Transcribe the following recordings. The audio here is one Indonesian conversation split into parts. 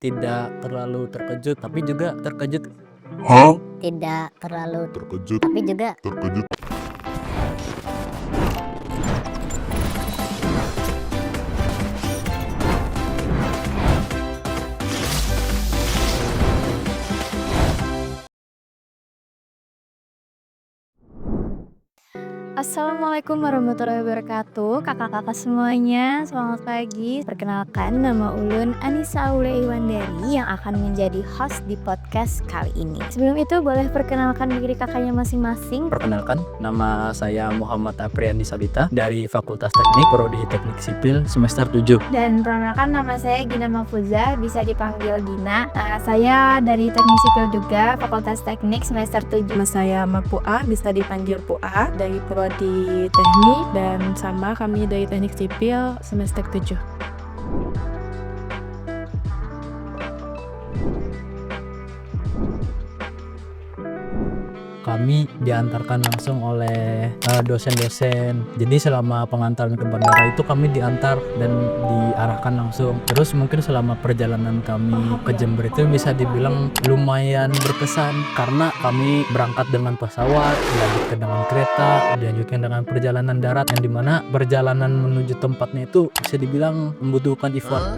tidak terlalu terkejut tapi juga terkejut. Tidak terlalu Terkejut. tapi juga Terkejut. Assalamualaikum warahmatullahi wabarakatuh. Kakak-kakak semuanya, selamat pagi. Perkenalkan, nama Ulun Anissa Aule Iwandari yang akan menjadi host di podcast kali ini. Sebelum itu, boleh perkenalkan diri kakaknya masing-masing. Perkenalkan, nama saya Muhammad Apriandi Sabita dari Fakultas Teknik Prodi Teknik Sipil semester 7. Dan perkenalkan, nama saya Gina Mahfuzah, bisa dipanggil Gina. Saya dari Teknik Sipil juga, Fakultas Teknik semester 7. Nama saya Mapua, bisa dipanggil Pua, dari Prodi Teknik, dan sama kami dari Teknik Sipil semester 7. Kami diantarkan langsung oleh dosen-dosen. Jadi selama pengantaran ke bandara itu kami diantar dan diarahkan langsung. Terus mungkin selama perjalanan kami ke Jember itu bisa dibilang lumayan berkesan karena kami berangkat dengan pesawat, dilanjutkan dengan kereta, dilanjutkan dengan perjalanan darat yang dimana perjalanan menuju tempatnya itu bisa dibilang membutuhkan effort.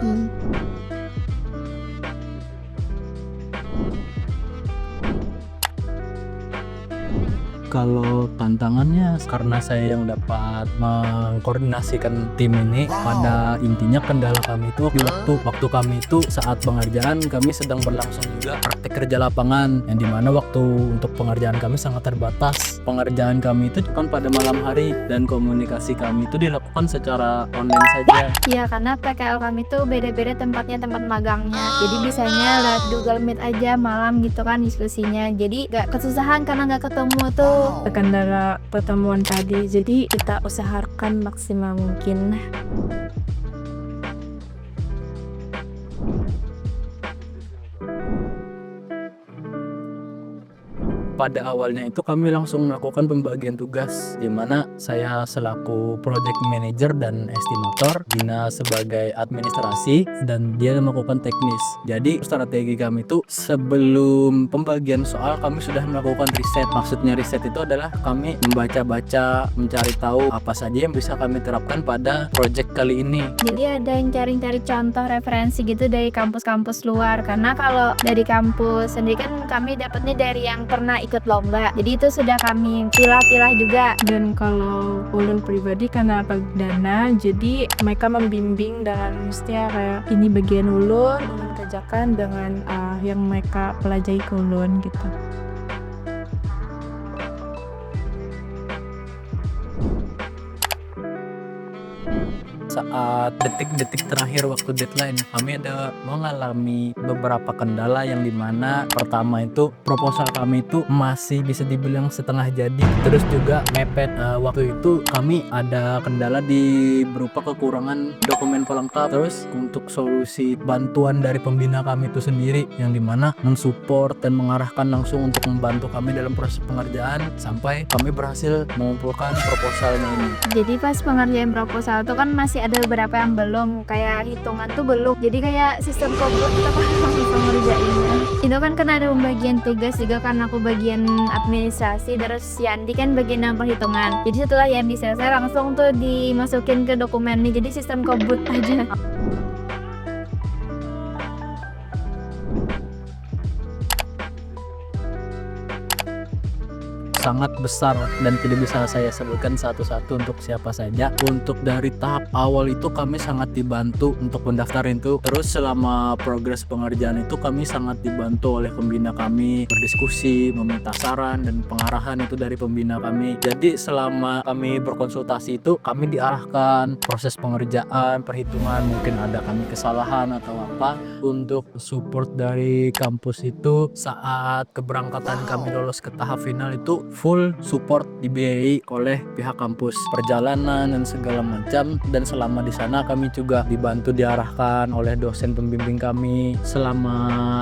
Kalau tantangannya karena saya yang dapat mengkoordinasikan tim ini, pada intinya kendala kami itu di waktu kami itu saat pengerjaan kami sedang berlangsung juga praktek kerja lapangan yang dimana waktu untuk pengerjaan kami sangat terbatas. Pengerjaan kami itu cuma pada malam hari dan komunikasi kami itu dilakukan secara online saja. Iya, karena PKL kami tuh beda-beda tempatnya, tempat magangnya. Jadi bisanya lewat Google Meet aja malam gitu kan diskusinya. Jadi gak kesusahan karena gak ketemu tuh. Kendala pertemuan tadi, jadi kita usahakan maksimal mungkin. Pada awalnya itu kami langsung melakukan pembagian tugas di mana saya selaku project manager dan estimator, Gina sebagai administrasi, dan dia melakukan teknis. Jadi strategi kami itu sebelum pembagian soal kami sudah melakukan riset. Maksudnya riset itu adalah kami membaca-baca, mencari tahu apa saja yang bisa kami terapkan pada project kali ini. Jadi ada yang cari-cari contoh referensi gitu dari kampus-kampus luar. Karena kalau dari kampus sendiri kan kami dapatnya dari yang pernah ikut lomba. Jadi itu sudah kami pilah-pilah juga. Dan kalau ulun pribadi karena perdana, jadi mereka membimbing dan mestinya kayak ini bagian ulun kerjakan dengan yang mereka pelajari ke ulun gitu. Saat detik-detik terakhir waktu deadline, kami ada mengalami beberapa kendala yang dimana pertama itu proposal kami itu masih bisa dibilang setengah jadi. Terus juga mepet waktu itu kami ada kendala di berupa kekurangan dokumen pelengkap. Terus untuk solusi bantuan dari pembina kami itu sendiri yang dimana mensupport dan mengarahkan langsung untuk membantu kami dalam proses pengerjaan sampai kami berhasil mengumpulkan proposalnya ini. Jadi pas pengerjaan proposal tuh kan masih ada beberapa yang belum, kayak hitungan tuh belum. Jadi kayak sistem komputer kita kan bisa ngerjainnya. Itu kan karena ada pembagian tugas juga, kan aku bagian administrasi, terus Yandi kan bagian yang perhitungan. Jadi setelah Yandi selesai langsung tuh dimasukin ke dokumen nih. Jadi sistem komputer aja. Sangat besar dan tidak bisa saya sebutkan satu-satu untuk siapa saja. Untuk dari tahap awal itu kami sangat dibantu untuk mendaftarin itu. Terus selama progres pengerjaan itu kami sangat dibantu oleh pembina kami, berdiskusi, meminta saran dan pengarahan itu dari pembina kami. Jadi selama kami berkonsultasi itu kami diarahkan proses pengerjaan, perhitungan, mungkin ada kami kesalahan atau apa. Untuk support dari kampus itu saat keberangkatan kami lolos ke tahap final itu full support dibiayai oleh pihak kampus, perjalanan dan segala macam. Dan selama di sana kami juga dibantu diarahkan oleh dosen pembimbing kami. Selama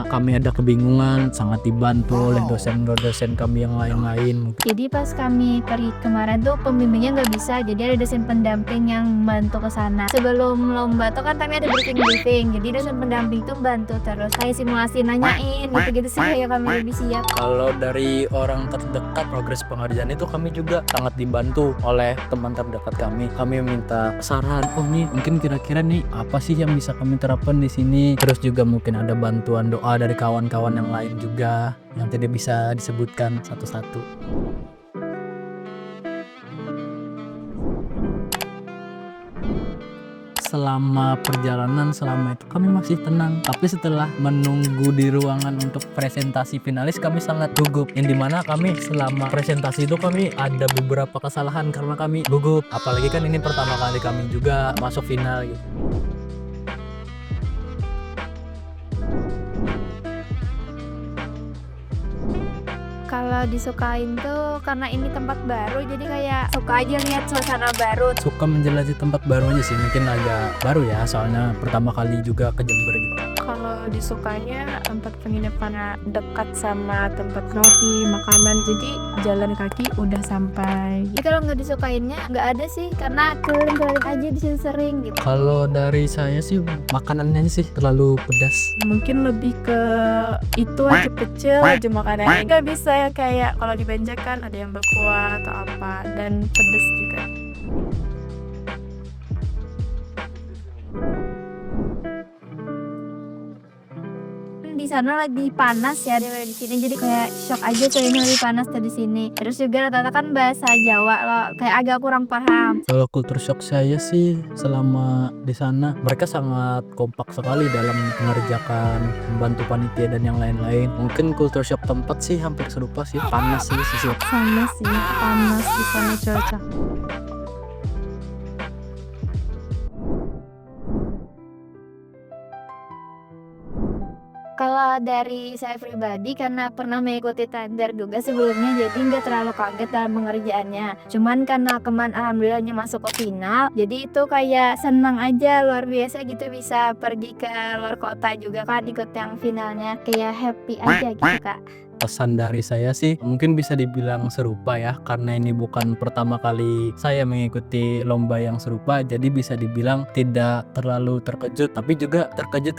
kami ada kebingungan sangat dibantu oleh dosen-dosen kami yang lain-lain. Jadi pas kami pergi kemarin tuh pembimbingnya nggak bisa, jadi ada dosen pendamping yang bantu ke sana. Sebelum lomba tuh kan kami ada briefing, jadi dosen pendamping tuh bantu terus kayak simulasi nanyain gitu-gitu supaya kami lebih siap. Kalau dari orang terdekat, progres pengerjaan itu kami juga sangat dibantu oleh teman terdekat kami. Kami meminta saran, oh nih mungkin kira-kira nih apa sih yang bisa kami terapkan di sini. Terus juga mungkin ada bantuan doa dari kawan-kawan yang lain juga yang tidak bisa disebutkan satu-satu. Selama perjalanan selama itu kami masih tenang, tapi setelah menunggu di ruangan untuk presentasi finalis kami sangat gugup, yang dimana kami selama presentasi itu kami ada beberapa kesalahan karena kami gugup, apalagi kan ini pertama kali kami juga masuk final gitu. Kalau disukain tuh karena ini tempat baru, jadi kayak suka aja lihat suasana baru. Suka menjelajahi tempat baru aja sih, mungkin agak baru ya soalnya pertama kali juga ke Jember gitu. Kalau disukanya tempat penginapan dekat sama tempat roti, makanan, jadi jalan kaki udah sampai. Jadi kalau nggak disukainnya nggak ada sih, karena keliling-keliling aja di sini sering gitu. Kalau dari saya sih makanannya sih terlalu pedas. Mungkin lebih ke itu aja, kecil aja makanannya, nggak bisa ya kayak kalau di Benjek kan ada yang berkuah atau apa, dan pedes juga. Di sana lagi panas ya daripada di sini, jadi kayak shock aja tuh ini lebih panas dari sini. Terus juga rata-rata kan bahasa Jawa loh, kayak agak kurang paham. Kalau culture shock saya sih selama di sana mereka sangat kompak sekali dalam mengerjakan, membantu panitia dan yang lain-lain. Mungkin culture shock tempat sih hampir serupa sih, panas sih sisi. Sama sih, panas di sana cuaca. Kalau dari saya pribadi karena pernah mengikuti tender juga sebelumnya, jadi nggak terlalu kaget dalam pengerjaannya. Cuman karena kemarin alhamdulillahnya masuk ke final, jadi itu kayak senang aja, luar biasa gitu, bisa pergi ke luar kota juga kan ikut yang finalnya, kayak happy aja gitu Kak. Pesan dari saya sih mungkin bisa dibilang serupa ya, karena ini bukan pertama kali saya mengikuti lomba yang serupa, jadi bisa dibilang tidak terlalu terkejut tapi juga terkejut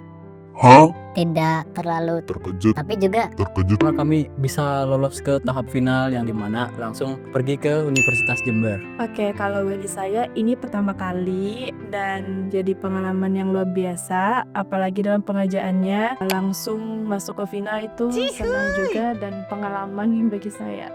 Tidak terlalu Terkejut, tapi juga terkejut. karena kami bisa lolos ke tahap final yang dimana langsung pergi ke Universitas Jember. Oke, kalau bagi saya ini pertama kali dan jadi pengalaman yang luar biasa, apalagi dalam pengerjaannya langsung masuk ke final itu senang juga dan pengalaman bagi saya.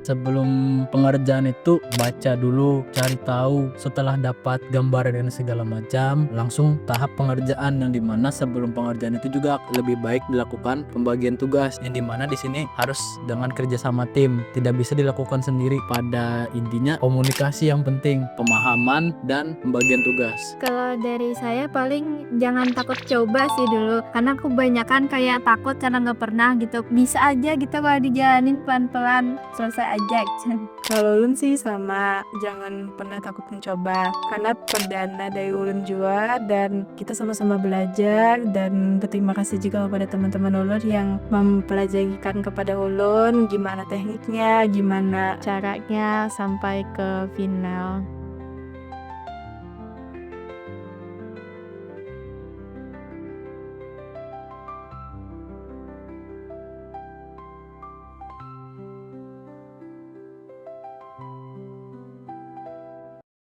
Sebelum pengerjaan itu baca dulu, cari tahu, setelah dapat gambaran dan segala macam langsung tahap pengerjaan, yang dimana sebelum pengerjaan itu juga lebih baik dilakukan pembagian tugas, yang dimana di sini harus dengan kerjasama tim, tidak bisa dilakukan sendiri. Pada intinya komunikasi yang penting, pemahaman dan pembagian tugas. Kalau dari saya paling jangan takut coba sih dulu, karena kebanyakan kayak takut karena nggak pernah gitu. Bisa aja gitu kalau dijalanin pelan-pelan, selesai aja gitu. Kalau Ulun sih sama, jangan pernah takut mencoba, karena perdana dari Ulun juga dan kita sama-sama belajar, dan berterima kasih juga kepada teman-teman Ulun yang mempelajarikan kepada Ulun gimana tekniknya, gimana caranya sampai ke final.